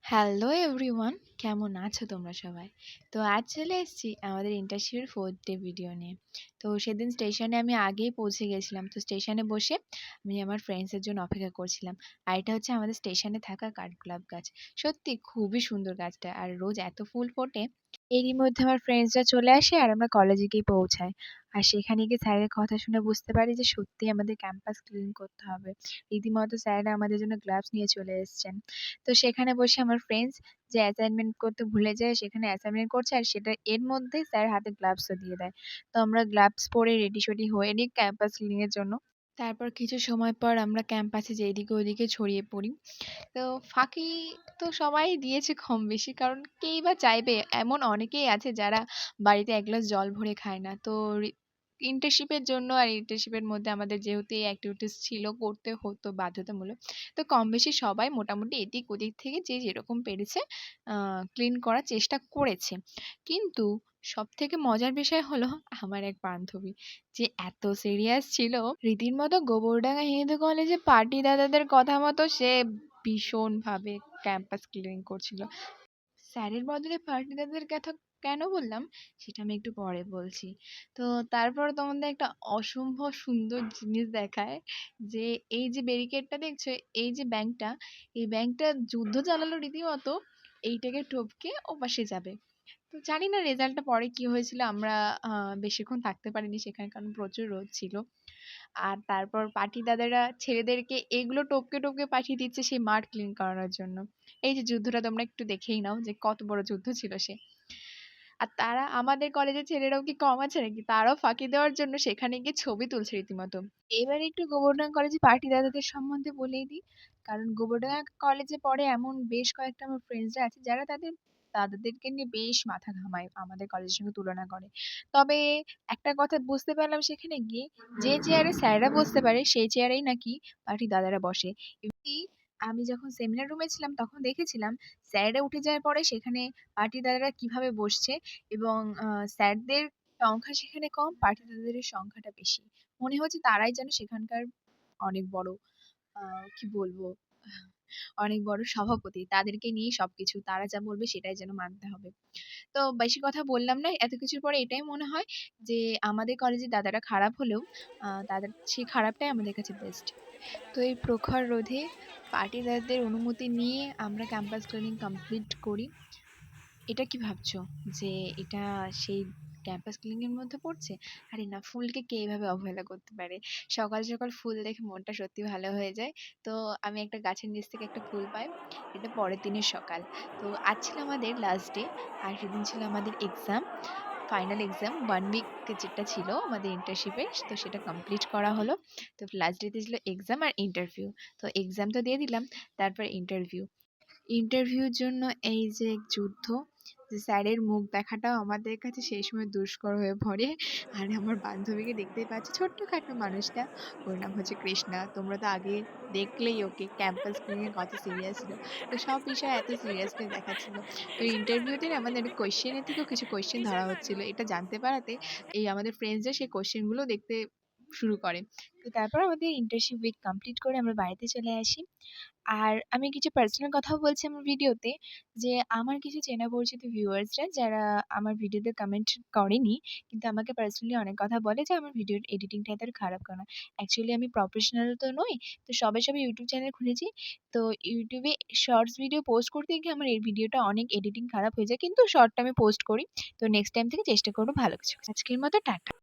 Hello everyone, কেমন আছো তোমরা সবাই? তো আজ চলে এসেছি আমাদের ইন্টার্নশিপের 4th ডে ভিডিও নিয়ে। তো সেদিন স্টেশনে আমি আগেই পৌঁছে গেছিলাম। তো স্টেশনে বসে আমি আমার ফ্রেন্ডসের জন্য অপেক্ষা করছিলাম। আর এটা হচ্ছে আমাদের স্টেশনে থাকা কাঠগোলাপ গাছ। সত্যি খুবই সুন্দর গাছটা, আর রোজ এত ফুল ফোটে। এরই মধ্যে আমার ফ্রেন্ডসরা চলে আসে আর আমরা কলেজে গিয়ে পৌঁছাই। আর সেখানে গিয়ে স্যারের কথা শুনে বুঝতে পারি যে সত্যিই আমাদের ক্যাম্পাস ক্লিন করতে হবে। রীতিমতো স্যাররা আমাদের জন্য গ্লাভস নিয়ে চলে এসেছেন। তো সেখানে বসে আমার ফ্রেন্ডস যে অ্যাসাইনমেন্ট করতে ভুলে যায় সেখানে অ্যাসাইনমেন্ট করছে, আর সেটা এর মধ্যেই স্যার হাতে গ্লাভসও দিয়ে দেয়। তো আমরা গ্লাভস পরে রেডি-সেডি হয়ে নিই ক্যাম্পাস ক্লিন এর জন্য। তারপর কিছু সময় পর আমরা ক্যাম্পাসে যে এদিকে ওদিকে ছড়িয়ে পড়ি। তো ফাঁকি তো সবাই দিয়েছে কম বেশি, কারণ কেই বা চাইবে? এমন অনেকেই আছে যারা বাড়িতে এক গ্লাস জল ভরে খায় না। তো ইন্টার্নশিপের জন্য, আর ইন্টার্নশিপের মধ্যে আমাদের যেহেতু এই অ্যাক্টিভিটিস ছিল, করতে হতো বাধ্যতামূলক। তো কম বেশি সবাই মোটামুটি এদিক ওদিক থেকে যে যেরকম পেরেছে ক্লিন করার চেষ্টা করেছে। কিন্তু সবথেকে মজার বিষয় হলো আমার এক বান্ধবী যে এত সিরিয়াস ছিল, রীতির মতো গোবরডাঙ্গা হিন্দু কলেজে পার্টি দাদাদের কথা মতো সে ভীষণভাবে ক্যাম্পাস ক্লিন করছিল। স্যারের বদলে পার্টি দাদাদের কথা কেন বললাম সেটা আমি একটু পরে বলছি। তো তারপর তোমাদের একটা অসম্ভব সুন্দর জিনিস দেখায়, যে এই যে ব্যারিকেডটা দেখছো, এই যে ব্যাংকটা, এই ব্যাংকটা যুদ্ধ চালালো রীতিমতো এইটাকে টপকে ওপাশে যাবে। তো জানি না রেজাল্টটা পরে কি হয়েছিল, আমরা বেশিক্ষণ থাকতে পারিনি সেখানে, কারণ প্রচুর রোদ ছিল। আর তারপর পার্টি দাদারা ছেলেদেরকে এগুলো টপকে টপকে পাঠিয়ে দিচ্ছে সেই মাঠ ক্লিন করানোর জন্য। এই যে যুদ্ধটা তোমরা একটু দেখেই নাও যে কত বড় যুদ্ধ ছিল সে। আর তারা, আমাদের কলেজের ছেলেরাও কি কম আছে নাকি? তারাও ফাঁকি দেওয়ার জন্য সেখানে গিয়ে ছবি তুলছে রীতিমতো। এবার একটু গোবরডাঙ্গা কলেজে পার্টি দাদাদের সম্বন্ধে বলেই দিই। কারণ গোবরডাঙ্গা কলেজে পড়ে এমন বেশ কয়েকটা আমার ফ্রেন্ডসরা আছে যারা তাদের দাদাদেরকে নিয়ে বেশ মাথা ঘামায় আমাদের কলেজের সঙ্গে তুলনা করে। তবে একটা কথা বুঝতে পারলাম সেখানে গিয়ে, যে চেয়ারে স্যাররা বসতে পারে সেই চেয়ারেই নাকি পার্টি দাদারা বসে। এমনি আমি যখন সেমিনার রুমে ছিলাম তখন দেখেছিলাম স্যাররা উঠে যাওয়ার পরে সেখানে পার্টি দাদারা কিভাবে বসছে, এবং স্যারদের সংখ্যা সেখানে কম, পার্টি দাদাদের সংখ্যাটা বেশি। মনে হচ্ছে তারাই যেন সেখানকার অনেক বড়, কি বলবো, অনেক বড় সভাপতি। তাদেরকে নিয়েই সবকিছু। তারা যা বলবে সেটাই যেন মানতে হবে। তো বেশি কথা বললাম না। এত কিছুর পরে এটাই মনে হয় যে আমাদের কলেজের দাদারা খারাপ হলেও তাদের সেই খারাপটাই আমাদের কাছে বেস্ট। তো এই প্রখর রোদে পার্টি দাদাদের অনুমতি নিয়ে আমরা ক্যাম্পাস ক্লিনিং কমপ্লিট করি। এটা কি ভাবছো যে এটা সেই ক্যাম্পাস ক্লিনিং এর মধ্যে পড়ছে? আরে না, ফুলকে কে এভাবে অবহেলা করতে পারে? সকাল সকাল ফুল দেখে মনটা সত্যি ভালো হয়ে যায়। তো আমি একটা গাছের নিচ থেকে একটা ফুল পাই। এটা পরের দিনের সকাল। তো আজ ছিল আমাদের লাস্ট ডে, আর সেদিন ছিল আমাদের এক্সাম, ফাইনাল এক্সাম। 1 উইক যেটা ছিল আমাদের ইন্টার্নশিপের, তো সেটা কমপ্লিট করা হলো। তো লাস্ট ডেতে ছিল এক্সাম আর ইন্টারভিউ। তো এক্সাম তো দিয়ে দিলাম, তারপর ইন্টারভিউ। ইন্টারভিউর জন্য এই যে যুদ্ধ, যে স্যারের মুখ দেখাটাও আমাদের কাছে সেই সময় দুষ্কর হয়ে পড়ে। আর আমার বান্ধবীকে দেখতেই পাচ্ছ, ছোট্টখাটো মানুষটা, ওর নাম হচ্ছে কৃষ্ণা। তোমরা তো আগে দেখলেই ওকে, ক্যাম্পাস ক্লিনিং কত সিরিয়াস ছিল। তো সব বিষয়ে এত সিরিয়াসলি দেখাচ্ছিল। তো ইন্টারভিউতে আমাদের কোয়েশ্চেনের থেকেও কিছু কোয়েশ্চেন ধরা হচ্ছিল, এটা জানতে পারাতে এই আমাদের ফ্রেন্ডসরা সেই কোয়েশ্চেনগুলো দেখতে শুরু করে। তো তারপর আমাদের ইন্টার্নশিপ উইক কমপ্লিট করে আমরা বাড়িতে চলে আসি। আর আমি কিছু পার্সোনাল কথাও বলছি আমার ভিডিওতে, যে আমার কিছু চেনা পরিচিত ভিউয়ার্সরা যারা আমার ভিডিওতে কমেন্ট করেনি, কিন্তু আমাকে পার্সোনালি অনেক কথা বলে যে আমার ভিডিওর এডিটিংটা এত খারাপ কেন? অ্যাকচুয়ালি আমি প্রফেশনাল তো নই। তো সবে সবে ইউটিউব চ্যানেল খুলেছি। তো ইউটিউবে শর্টস ভিডিও পোস্ট করতে গিয়ে আমার এই ভিডিওটা অনেক এডিটিং খারাপ হয়ে যায়। কিন্তু শর্টটা আমি পোস্ট করি। তো নেক্সট টাইম থেকে চেষ্টা করব ভালো কিছু। আজকের মতো টাটা।